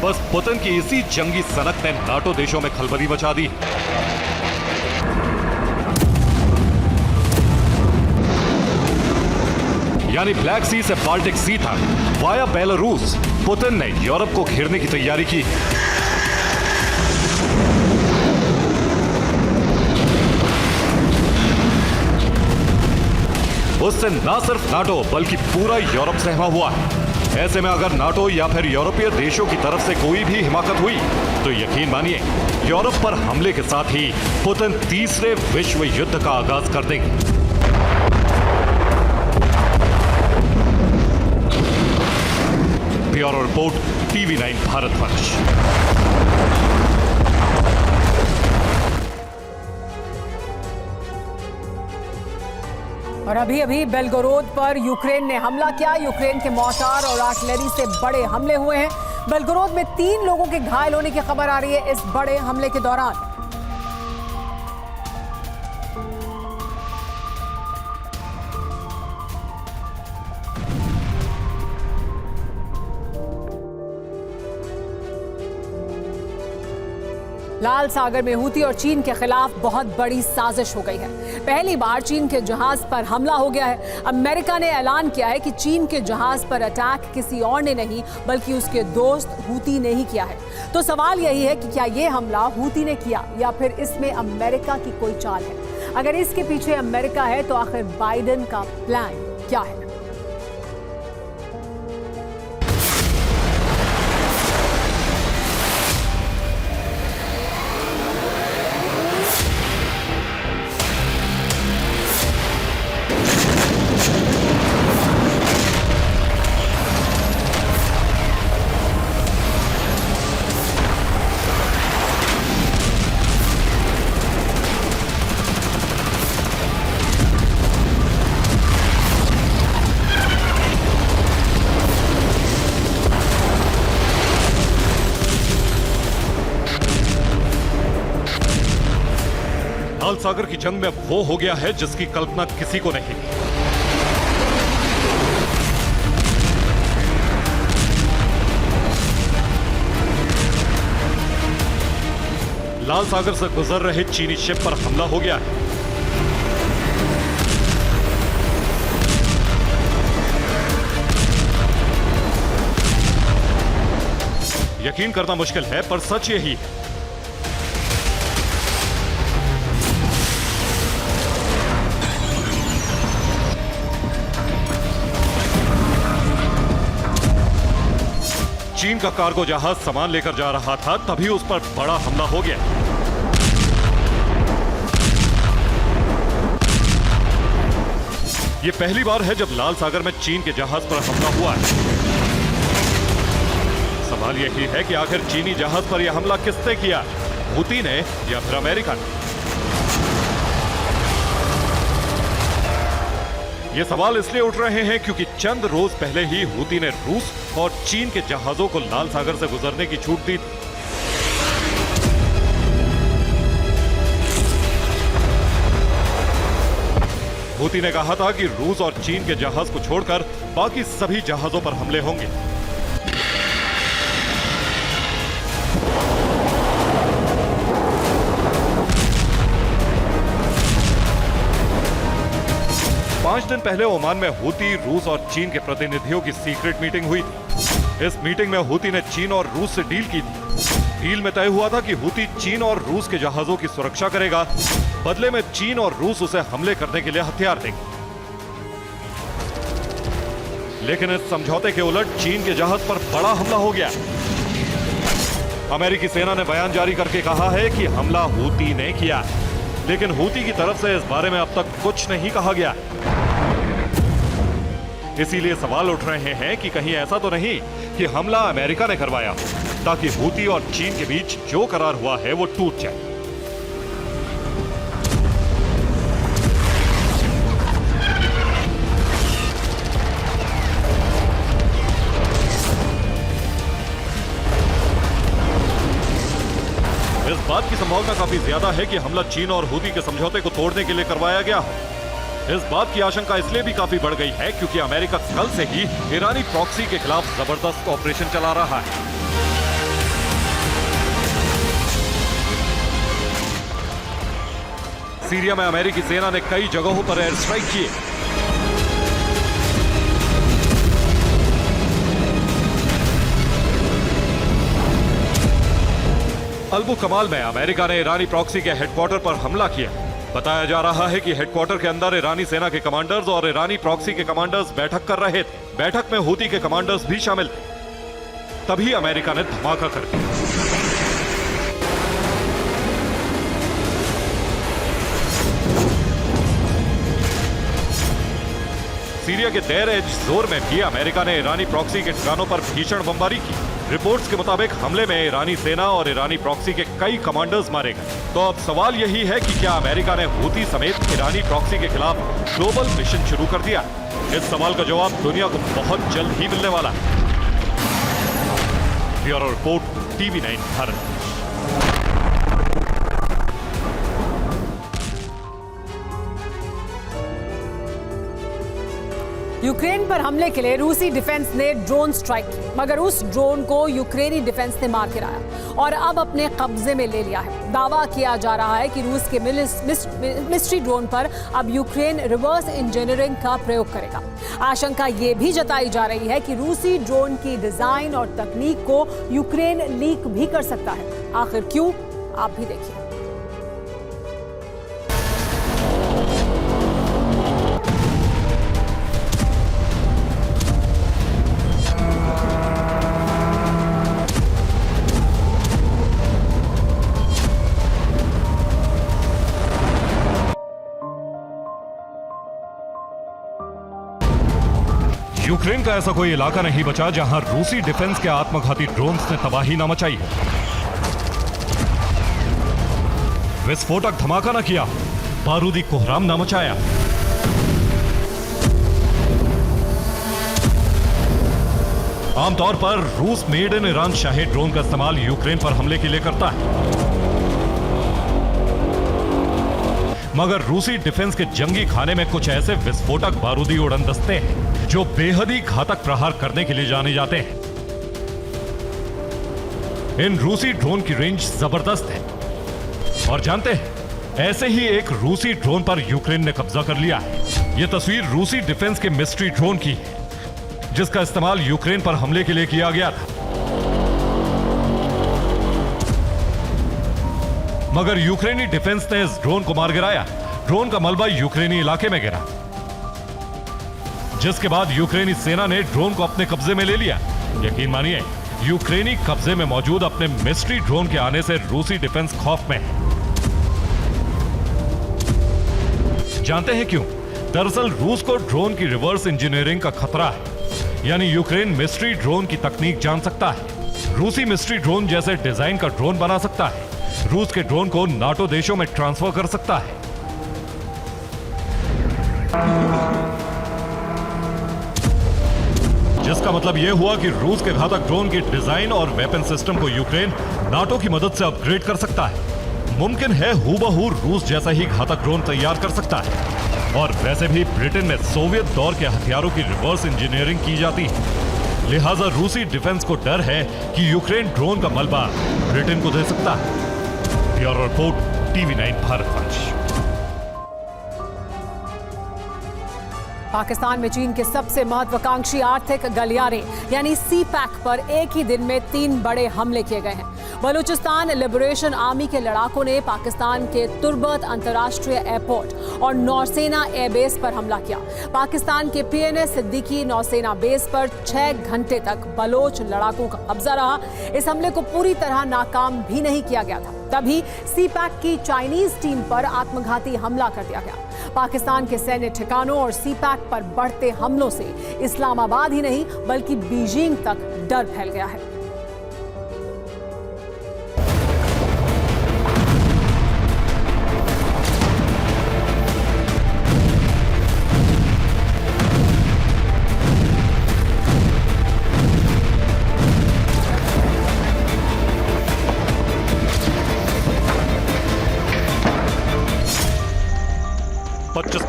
बस पुतिन की इसी जंगी सनक ने नाटो देशों में खलबली मचा दी। यानी ब्लैक सी से बाल्टिक सी तक वाया बेलारूस पुतिन ने यूरोप को घेरने की तैयारी की। उससे न सिर्फ नाटो बल्कि पूरा यूरोप सहमा हुआ है। ऐसे में अगर नाटो या फिर यूरोपीय देशों की तरफ से कोई भी हिमाकत हुई तो यकीन मानिए, यूरोप पर हमले के साथ ही पुतिन तीसरे विश्व युद्ध का आगाज कर देंगे। Bureau report, TV9 Bharatvarsh. और अभी बेलगोरोद पर यूक्रेन ने हमला किया। यूक्रेन के मोर्टार और आर्टिलरी से बड़े हमले हुए हैं। बेलगोरोद में 3 लोगों के घायल होने की खबर आ रही है इस बड़े हमले के दौरान। लाल सागर में हूती और चीन के खिलाफ बहुत बड़ी साजिश हो गई है। पहली बार चीन के जहाज पर हमला हो गया है। अमेरिका ने ऐलान किया है कि चीन के जहाज पर अटैक किसी और ने नहीं बल्कि उसके दोस्त हूती ने ही किया है। तो सवाल यही है कि क्या ये हमला हूती ने किया या फिर इसमें अमेरिका की कोई चाल है? अगर इसके पीछे अमेरिका है तो आखिर बाइडेन का प्लान क्या है? लाल सागर की जंग में वो हो गया है जिसकी कल्पना किसी को नहीं। लाल सागर से गुजर रहे चीनी शिप पर हमला हो गया है। यकीन करना मुश्किल है पर सच यही है। चीन का कार्गो जहाज सामान लेकर जा रहा था, तभी उस पर बड़ा हमला हो गया। यह पहली बार है जब लाल सागर में चीन के जहाज पर हमला हुआ है। सवाल यही है कि आखिर चीनी जहाज पर यह हमला किसने किया, हूती ने या फिर अमेरिका ने? ये सवाल इसलिए उठ रहे हैं क्योंकि चंद रोज पहले ही हूती ने रूस और चीन के जहाजों को लाल सागर से गुजरने की छूट दी थी। हूती ने कहा था कि रूस और चीन के जहाज को छोड़कर बाकी सभी जहाजों पर हमले होंगे। पांच दिन पहले ओमान में हूती, रूस और चीन के प्रतिनिधियों की सीक्रेट मीटिंग हुई थी। इस मीटिंग में हूती ने चीन और रूस से डील की थी। डील में तय हुआ था कि हूती चीन और रूस के जहाजों की सुरक्षा करेगा, बदले में चीन और रूस उसे हमले करने के लिए हथियार देंगे। लेकिन इस समझौते के उलट चीन के जहाज पर बड़ा हमला हो गया। अमेरिकी सेना ने बयान जारी करके कहा है कि हमला हूती ने किया, लेकिन हूती की तरफ से इस बारे में अब तक कुछ नहीं कहा गया। इसीलिए सवाल उठ रहे हैं कि कहीं ऐसा तो नहीं कि हमला अमेरिका ने करवाया हो, ताकि हूती और चीन के बीच जो करार हुआ है वो टूट जाए। इस बात की संभावना काफी ज्यादा है कि हमला चीन और हूती के समझौते को तोड़ने के लिए करवाया गया हो। इस बात की आशंका इसलिए भी काफी बढ़ गई है क्योंकि अमेरिका कल से ही ईरानी प्रॉक्सी के खिलाफ जबरदस्त ऑपरेशन चला रहा है। सीरिया में अमेरिकी सेना ने कई जगहों पर एयर स्ट्राइक किए। अल्बु कमाल में अमेरिका ने ईरानी प्रॉक्सी के हेडक्वार्टर पर हमला किया। बताया जा रहा है कि हेडक्वार्टर के अंदर ईरानी सेना के कमांडर्स और ईरानी प्रॉक्सी के कमांडर्स बैठक कर रहे थे। बैठक में हूती के कमांडर्स भी शामिल थे। तभी अमेरिका ने धमाका कर दिया। सीरिया के देर एज जोर में भी अमेरिका ने ईरानी प्रॉक्सी के ठिकानों पर भीषण बमबारी की। रिपोर्ट्स के मुताबिक हमले में ईरानी सेना और ईरानी प्रॉक्सी के कई कमांडर्स मारे गए। तो अब सवाल यही है कि क्या अमेरिका ने हूती समेत ईरानी प्रॉक्सी के खिलाफ ग्लोबल मिशन शुरू कर दिया? इस सवाल का जवाब दुनिया को बहुत जल्द ही मिलने वाला है। Bureau report, TV9 Bharat. Ukraine पर हमले के लिए रूसी डिफेंस ने ड्रोन स्ट्राइक की, मगर उस ड्रोन को यूक्रेनी डिफेंस ने मार गिराया और अब अपने कब्जे में ले लिया है। दावा किया जा रहा है कि रूस के मिस्ट्री ड्रोन पर अब यूक्रेन रिवर्स इंजीनियरिंग का प्रयोग करेगा। आशंका ये भी जताई जा रही है कि रूसी ड्रोन की डिजाइन और तकनीक को यूक्रेन लीक भी कर सकता है। आखिर क्यों, आप भी देखिए। यूक्रेन का ऐसा कोई इलाका नहीं बचा जहां रूसी डिफेंस के आत्मघाती ड्रोन्स ने तबाही न मचाई है। विस्फोटक धमाका न किया, बारूदी कोहराम न मचाया। आमतौर पर रूस made in Iran shahi drone का इस्तेमाल यूक्रेन पर हमले के लिए करता है, मगर रूसी डिफेंस के जंगी खाने में कुछ ऐसे विस्फोटक बारूदी उड़नदस्ते हैं जो बेहद ही घातक प्रहार करने के लिए जाने जाते हैं। इन रूसी ड्रोन की रेंज जबरदस्त है और जानते हैं, ऐसे ही एक रूसी ड्रोन पर यूक्रेन ने कब्जा कर लिया है। यह तस्वीर रूसी डिफेंस के मिस्ट्री ड्रोन की है जिसका इस्तेमाल यूक्रेन पर हमले के लिए किया गया था, मगर यूक्रेनी डिफेंस ने इस ड्रोन को मार गिराया। ड्रोन का मलबा यूक्रेनी इलाके में गिरा, जिसके बाद यूक्रेनी सेना ने ड्रोन को अपने कब्जे में ले लिया। यकीन मानिए, यूक्रेनी कब्जे में मौजूद अपने मिस्ट्री ड्रोन के आने से रूसी डिफेंस खौफ में है। जानते हैं क्यों? दरअसल रूस को ड्रोन की रिवर्स इंजीनियरिंग का खतरा है, यानी यूक्रेन मिस्ट्री ड्रोन की तकनीक जान सकता है, रूसी मिस्ट्री ड्रोन जैसे डिजाइन का ड्रोन बना सकता है, रूस के ड्रोन को नाटो देशों में ट्रांसफर कर सकता है। जिसका मतलब यह हुआ कि रूस के घातक ड्रोन की डिजाइन और वेपन सिस्टम को यूक्रेन नाटो की मदद से अपग्रेड कर सकता है। मुमकिन है हूबहू रूस जैसा ही घातक ड्रोन तैयार कर सकता है। और वैसे भी ब्रिटेन में सोवियत दौर के हथियारों की रिवर्स इंजीनियरिंग की जाती है, लिहाजा रूसी डिफेंस को डर है कि यूक्रेन ड्रोन का मलबा ब्रिटेन को दे सकता है। Bureau report, TV9 भारतवंश। पाकिस्तान में चीन के सबसे महत्वाकांक्षी आर्थिक गलियारे यानी CPEC पर एक ही दिन में 3 बड़े हमले किए गए हैं। बलूचिस्तान लिबरेशन आर्मी के लड़ाकों ने पाकिस्तान के तुर्बत अंतर्राष्ट्रीय एयरपोर्ट और नौसेना एयरबेस पर हमला किया। पाकिस्तान के PNA सिद्दीकी नौसेना बेस पर 6 घंटे तक बलोच लड़ाकों का कब्जा रहा। इस हमले को पूरी तरह नाकाम भी नहीं किया गया था, तभी CPEC की चाइनीज टीम पर आत्मघाती हमला कर दिया गया। पाकिस्तान के सैन्य ठिकानों और CPEC पर बढ़ते हमलों से इस्लामाबाद ही नहीं बल्कि बीजिंग तक डर फैल गया है।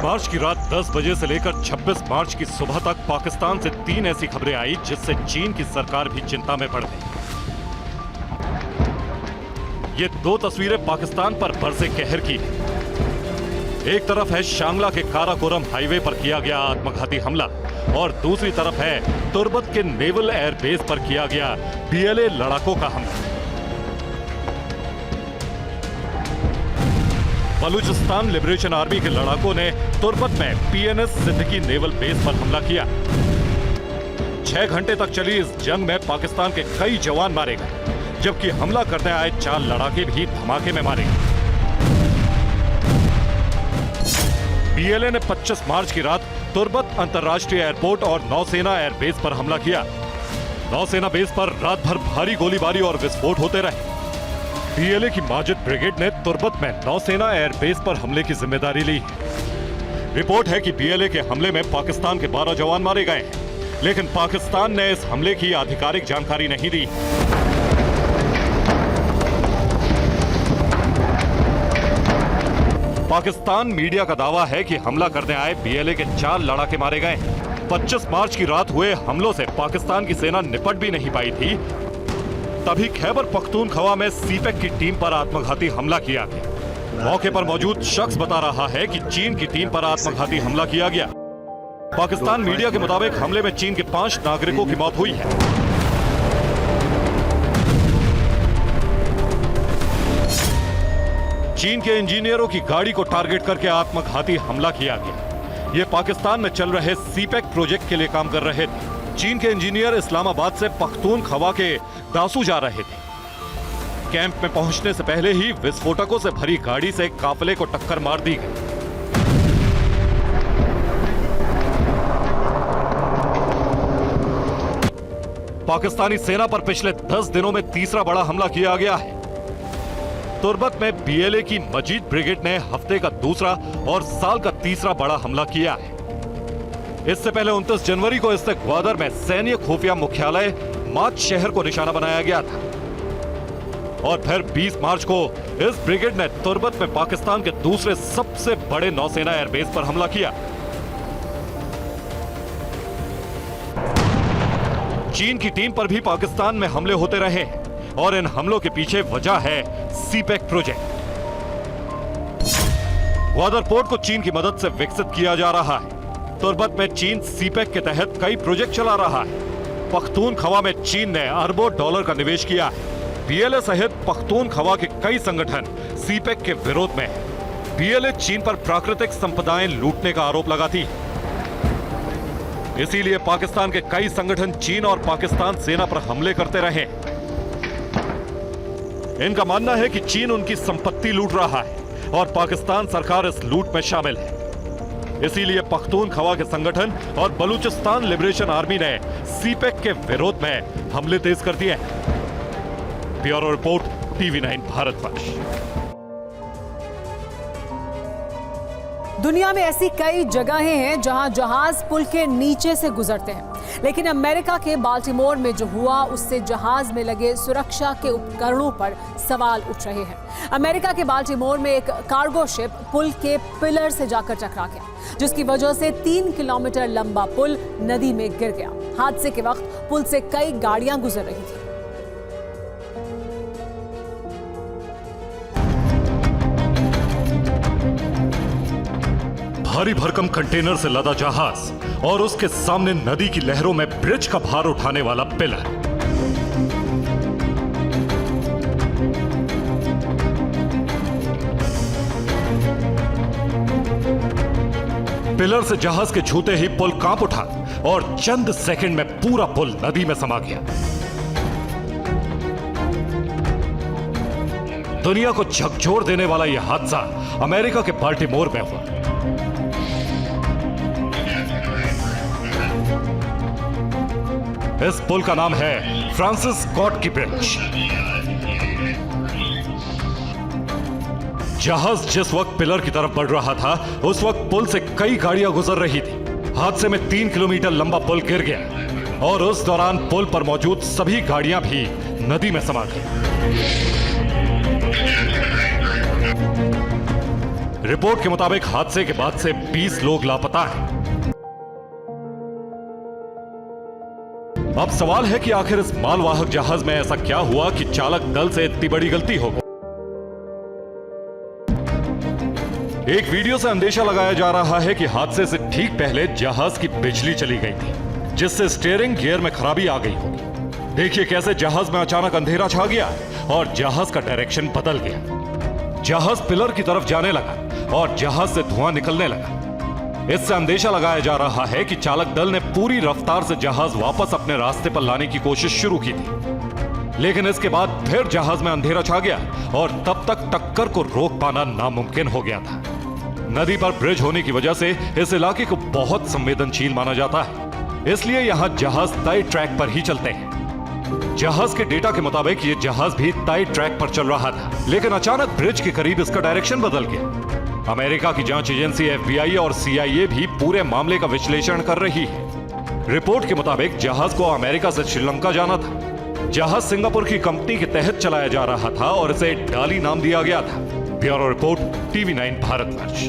मार्च की रात 10 बजे से लेकर 26 मार्च की सुबह तक पाकिस्तान से 3 ऐसी खबरें आई जिससे चीन की सरकार भी चिंता में पड़ गई। ये 2 तस्वीरें पाकिस्तान पर बरसे कहर की है। एक तरफ है शांगला के काराकोरम हाईवे पर किया गया आत्मघाती हमला और दूसरी तरफ है तुर्बत के नेवल एयरबेस पर किया गया BLA लड़ाकों का हमला। बलूचिस्तान लिबरेशन आर्मी के लड़ाकों ने तुर्बत में PNS सिद्दीकी नेवल बेस पर हमला किया। 6 घंटे तक चली इस जंग में पाकिस्तान के कई जवान मारे गए, जबकि हमला करने आए 4 लड़ाके भी धमाके में मारे गए। BLA ने 25 मार्च की रात तुर्बत अंतर्राष्ट्रीय एयरपोर्ट और नौसेना एयरबेस पर हमला किया। नौसेना बेस पर रात भर भारी गोलीबारी और विस्फोट होते रहे। BLA की माजिद ब्रिगेड ने तुर्बत में नौसेना एयरबेस पर हमले की जिम्मेदारी ली। रिपोर्ट है कि BLA के हमले में पाकिस्तान के 12 जवान मारे गए हैं, लेकिन पाकिस्तान ने इस हमले की आधिकारिक जानकारी नहीं दी। पाकिस्तान मीडिया का दावा है कि हमला करने आए BLA के 4 लड़ाके मारे गए हैं। 25 मार्च की रात हुए हमलों से पाकिस्तान की सेना निपट भी नहीं पाई थी, तभी खैबर पख्तूनख्वा में सीपेक की टीम पर आत्मघाती हमला किया गया। मौके पर मौजूद शख्स बता रहा है कि चीन की टीम पर आत्मघाती हमला किया गया। पाकिस्तान मीडिया के मुताबिक हमले में चीन के 5 नागरिकों की मौत हुई है। चीन के इंजीनियरों की गाड़ी को टारगेट करके आत्मघाती हमला किया गया। ये पाकिस्तान में चल रहे सीपेक प्रोजेक्ट के लिए काम कर रहे थे। चीन के इंजीनियर इस्लामाबाद से पख्तूनख्वा के दासू जा रहे थे। कैंप में पहुंचने से पहले ही विस्फोटकों से भरी गाड़ी से काफिले को टक्कर मार दी गई। पाकिस्तानी सेना पर पिछले 10 दिनों में तीसरा बड़ा हमला किया गया है। तुर्बत में बीएलए की मजीद ब्रिगेड ने हफ्ते का दूसरा और साल का तीसरा बड़ा हमला किया है। इससे पहले 29 जनवरी को इससे ग्वादर में सैन्य खुफिया मुख्यालय माच शहर को निशाना बनाया गया था और फिर 20 मार्च को इस ब्रिगेड ने तुर्बत में पाकिस्तान के दूसरे सबसे बड़े नौसेना एयरबेस पर हमला किया। चीन की टीम पर भी पाकिस्तान में हमले होते रहे और इन हमलों के पीछे वजह है सीपेक प्रोजेक्ट। ग्वादर पोर्ट को चीन की मदद से विकसित किया जा रहा है। तुर्बत में चीन सीपेक के तहत कई प्रोजेक्ट चला रहा है। पख्तूनख्वा में चीन ने अरबों डॉलर का निवेश किया है। बीएलए सहित पख्तूनख्वा के कई संगठन सीपेक के विरोध में है। बीएलए चीन पर प्राकृतिक संपदाएं लूटने का आरोप लगाती है। इसीलिए पाकिस्तान के कई संगठन चीन और पाकिस्तान सेना पर हमले करते रहे। इनका मानना है कि चीन उनकी संपत्ति लूट रहा है और पाकिस्तान सरकार इस लूट में शामिल है। इसीलिए पख्तूनख्वा के संगठन और बलूचिस्तान लिबरेशन आर्मी ने सीपेक के विरोध में हमले तेज कर दिए हैं। Bureau report, TV9 Bharatvarsh. दुनिया में ऐसी कई जगहें हैं जहां जहाज पुल के नीचे से गुजरते हैं, लेकिन अमेरिका के बाल्टीमोर में जो हुआ उससे जहाज में लगे सुरक्षा के उपकरणों पर सवाल उठ रहे हैं। अमेरिका के बाल्टीमोर में एक कार्गो शिप पुल के पिलर से जाकर टकरा गया, जिसकी वजह से 3 किलोमीटर लंबा पुल नदी में गिर गया। हादसे के वक्त पुल से कई गाड़ियां गुजर रही थी। भारी भरकम कंटेनर से लदा जहाज और उसके सामने नदी की लहरों में ब्रिज का भार उठाने वाला पिलर। पिलर से जहाज के छूते ही पुल कांप उठा और चंद सेकंड में पूरा पुल नदी में समा गया। दुनिया को झकझोर देने वाला यह हादसा अमेरिका के बाल्टीमोर में हुआ। इस पुल का नाम है फ्रांसिस स्कॉट की ब्रिज। जहाज जिस वक्त पिलर की तरफ बढ़ रहा था, उस वक्त पुल से कई गाड़ियां गुजर रही थी। हादसे में 3 किलोमीटर लंबा पुल गिर गया और उस दौरान पुल पर मौजूद सभी गाड़ियां भी नदी में समा गई। रिपोर्ट के मुताबिक हादसे के बाद से 20 लोग लापता हैं। अब सवाल है कि आखिर इस मालवाहक जहाज में ऐसा क्या हुआ कि चालक दल से इतनी बड़ी गलती हो गई। एक वीडियो से अंदेशा लगाया जा रहा है कि हादसे से ठीक पहले जहाज की बिजली चली गई थी, जिससे स्टीयरिंग गियर में खराबी आ गई होगी। देखिए कैसे जहाज में अचानक अंधेरा छा गया और जहाज का डायरेक्शन बदल गया। जहाज पिलर की तरफ जाने लगा और जहाज से धुआं निकलने लगा। इससे अंदेशा लगाया जा रहा है कि चालक दल ने पूरी रफ्तार से जहाज वापस अपने रास्ते पर लाने की कोशिश शुरू की थी, लेकिन इसके बाद फिर जहाज में अंधेरा छा गया और तब तक टक्कर को रोक पाना नामुमकिन हो गया था। नदी पर ब्रिज होने की वजह से इस इलाके को बहुत संवेदनशील माना जाता है, इसलिए यहां जहाज तय ट्रैक पर ही चलते हैं। जहाज के डेटा के मुताबिक ये जहाज भी तय ट्रैक पर चल रहा था, लेकिन अचानक ब्रिज के करीब इसका डायरेक्शन बदल गया। अमेरिका की जांच एजेंसी FBI और CIA भी पूरे मामले का विश्लेषण कर रही है। रिपोर्ट के मुताबिक जहाज को अमेरिका से श्रीलंका जाना था। जहाज सिंगापुर की कंपनी के तहत चलाया जा रहा था और इसे डाली नाम दिया गया था। Bureau report, TV9 Bharatvarsh.